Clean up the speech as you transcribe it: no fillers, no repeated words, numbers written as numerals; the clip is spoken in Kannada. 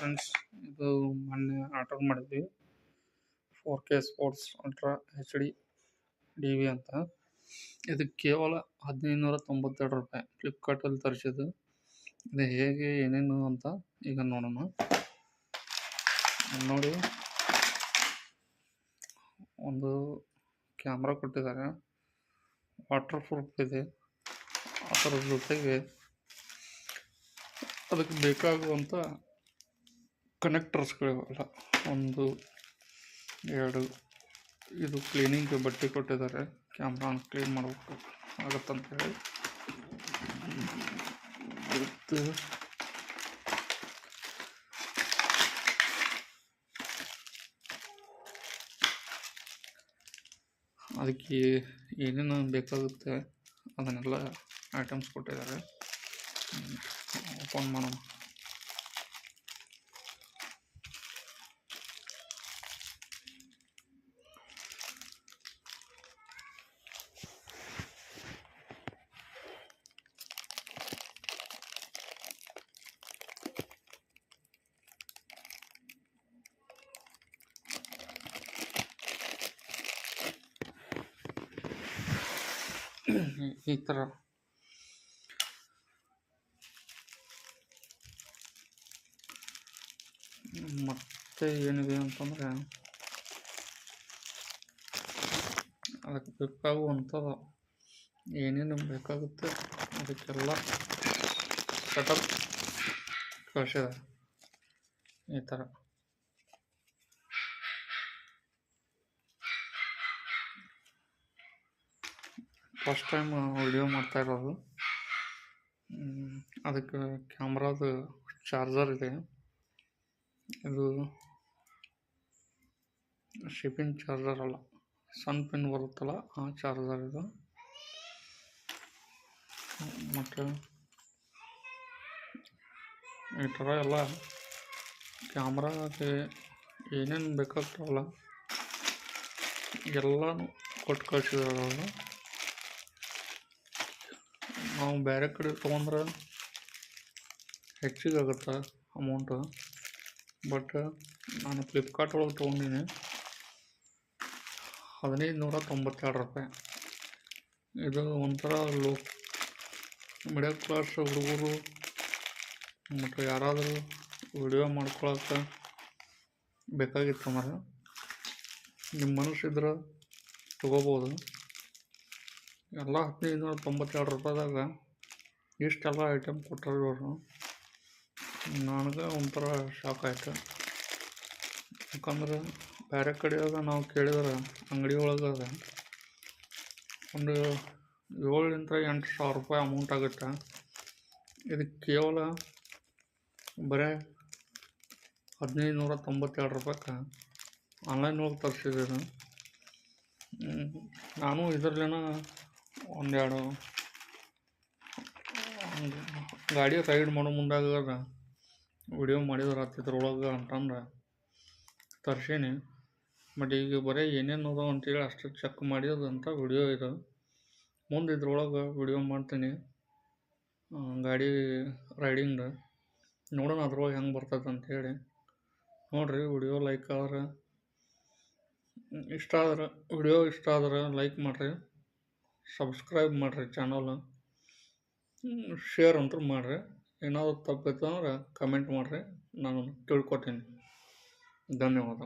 ಫ್ರೆಂಡ್ಸ್, ಇದು ಮೊನ್ನೆ ಆರ್ಡರ್ ಮಾಡಿದ್ವಿ 4K sports ultra HD DV ಅಂತ. ಇದು ಕೇವಲ 1592 ರೂಪಾಯಿ ಫ್ಲಿಪ್ಕಾರ್ಟಲ್ಲಿ ತರಿಸಿದ್ದು. ಇದು ಹೇಗೆ ಏನೇನು ಅಂತ ಈಗ ನೋಡೋಣ. ನೋಡಿ, ಒಂದು ಕ್ಯಾಮ್ರಾ ಕೊಟ್ಟಿದ್ದಾರೆ, ವಾಟರ್ ಪ್ರೂಫ್ ಇದೆ. ಅದರ ಜೊತೆಗೆ ಅದಕ್ಕೆ ಬೇಕಾಗುವಂಥ ಕನೆಕ್ಟರ್ಸ್ಗಳಿವೆಲ್ಲ, 1 2 ಇದು ಕ್ಲೀನಿಂಗ್ ಬಟ್ಟೆ ಕೊಟ್ಟಿದ್ದಾರೆ, ಕ್ಯಾಮ್ರಾ ಕ್ಲೀನ್ ಮಾಡಬೇಕು ಆಗುತ್ತಂತೇಳಿ. ಮತ್ತು ಅದಕ್ಕೆ ಏನೇನು ಬೇಕಾಗುತ್ತೆ ಅದನ್ನೆಲ್ಲ ಐಟಮ್ಸ್ ಕೊಟ್ಟಿದ್ದಾರೆ. ಓಪನ್ ಮಾಡೋಣ. ಈ ಥರ ಮತ್ತೆ ಏನಿದೆ ಅಂತಂದರೆ, ಅದಕ್ಕೆ ಬೇಕಾಗುವಂಥ ಏನೇನು ಬೇಕಾಗುತ್ತೆ ಅದಕ್ಕೆಲ್ಲ ಸೆಟಪ್ ಕಳಿಸಿದ್ದಾರೆ. ಈ ಥರ ಫಸ್ಟ್ ಟೈಮ್ ವಿಡಿಯೋ ಮಾಡ್ತಾ ಇರೋದು. ಅದಕ್ಕೆ ಕ್ಯಾಮ್ರಾದ ಚಾರ್ಜರ್ ಇದೆ. ಇದು ಶಿಪ್ಪಿಂಗ್ ಚಾರ್ಜರ್ ಅಲ್ಲ, ಸಣ್ಣ ಪಿನ್ ಬರುತ್ತಲ್ಲ ಆ ಚಾರ್ಜರ್ ಇದು. ಮತ್ತು ಈ ಥರ ಎಲ್ಲ ಕ್ಯಾಮ್ರಾಗೆ ಏನೇನು ಬೇಕಾಗ್ತಾವಲ್ಲ ಎಲ್ಲನೂ ಕೊಟ್ಟು ಕಳಿಸಿದಾರೆ ಅವರು. ನಾವು ಬೇರೆ ಕಡೆ ತೊಗೊಂಡ್ರೆ ಹೆಚ್ಚಿಗೆ ಆಗುತ್ತೆ ಅಮೌಂಟು, ಬಟ್ ನಾನು ಫ್ಲಿಪ್ಕಾರ್ಟ್ ಒಳಗೆ ತೊಗೊಂಡಿನಿ 1592 ರೂಪಾಯಿ. ಇದು ಒಂಥರ ಮಿಡಲ್ ಕ್ಲಾಸ್ ಹುಡುಗರು ಮತ್ತು ಯಾರಾದರೂ ವಿಡಿಯೋ ಮಾಡ್ಕೊಳಕ್ಕೆ ಬೇಕಾಗಿತ್ತು ಅಂದ್ರೆ ನಿಮ್ಮ ಮನಸ್ಸಿದ್ರೆ ತೊಗೋಬೋದು. ಎಲ್ಲ 1592 ರೂಪಾಯಿದಾಗ ಇಷ್ಟೆಲ್ಲ ಐಟಮ್ ಕೊಟ್ಟರು ಇವರು. ನನಗೆ ಒಂಥರ ಶಾಕ್ ಆಯಿತು. ಯಾಕಂದ್ರೆ ಬೇರೆ ಕಡೆಯಾಗ ನಾವು ಕೇಳಿದ್ರೆ ಅಂಗಡಿ ಒಳಗೆ ಒಂದು 7,000-8,000 ರೂಪಾಯಿ ಅಮೌಂಟ್ ಆಗುತ್ತೆ. ಇದಕ್ಕೆ ಕೇವಲ ಬರೀ 1592 ರೂಪಾಯಿಗೆ ಆನ್ಲೈನ್ ಒಳಗೆ ತರಿಸಿದ್ದೀನಿ. ನಾನು ಇದರಲ್ಲೇನ ಒಂದೆರಡು ಗಾಡಿ ರೈಡ್ ಮಾಡೋ ಮುಂದಾಗ ವಿಡಿಯೋ ಮಾಡಿದ್ರೆ ಇದ್ರೊಳಗೆ ಅಂತಂದ್ರೆ ತರ್ಸೀನಿ. ಬಟ್ ಈಗ ಬರೀ ಏನೇನು ಅದಾವ ಅಂತೇಳಿ ಅಷ್ಟು ಚೆಕ್ ಮಾಡಿದಂಥ ವಿಡಿಯೋ ಇದು. ಮುಂದೆ ಇದ್ರೊಳಗೆ ವಿಡಿಯೋ ಮಾಡ್ತೀನಿ ಗಾಡಿ ರೈಡಿಂಗ್ದು. ನೋಡೋಣ ಅದ್ರೊಳಗೆ ಹೆಂಗೆ ಬರ್ತದೆ ಅಂಥೇಳಿ. ನೋಡಿರಿ, ವಿಡಿಯೋ ಲೈಕ್ ಆದ್ರೆ ವಿಡಿಯೋ ಇಷ್ಟ ಆದ್ರೆ ಲೈಕ್ ಮಾಡಿರಿ, ಸಬ್ಸ್ಕ್ರೈಬ್ ಮಾಡಿರಿ ಚಾನಲ್, ಶೇರ್ ಅಂತೂ ಮಾಡಿರಿ. ಏನಾದರೂ ತಪ್ಪಿತ್ತು ಅಂದ್ರೆ ಕಮೆಂಟ್ ಮಾಡಿರಿ, ನಾನು ತಿಳ್ಕೊತೀನಿ. ಧನ್ಯವಾದ.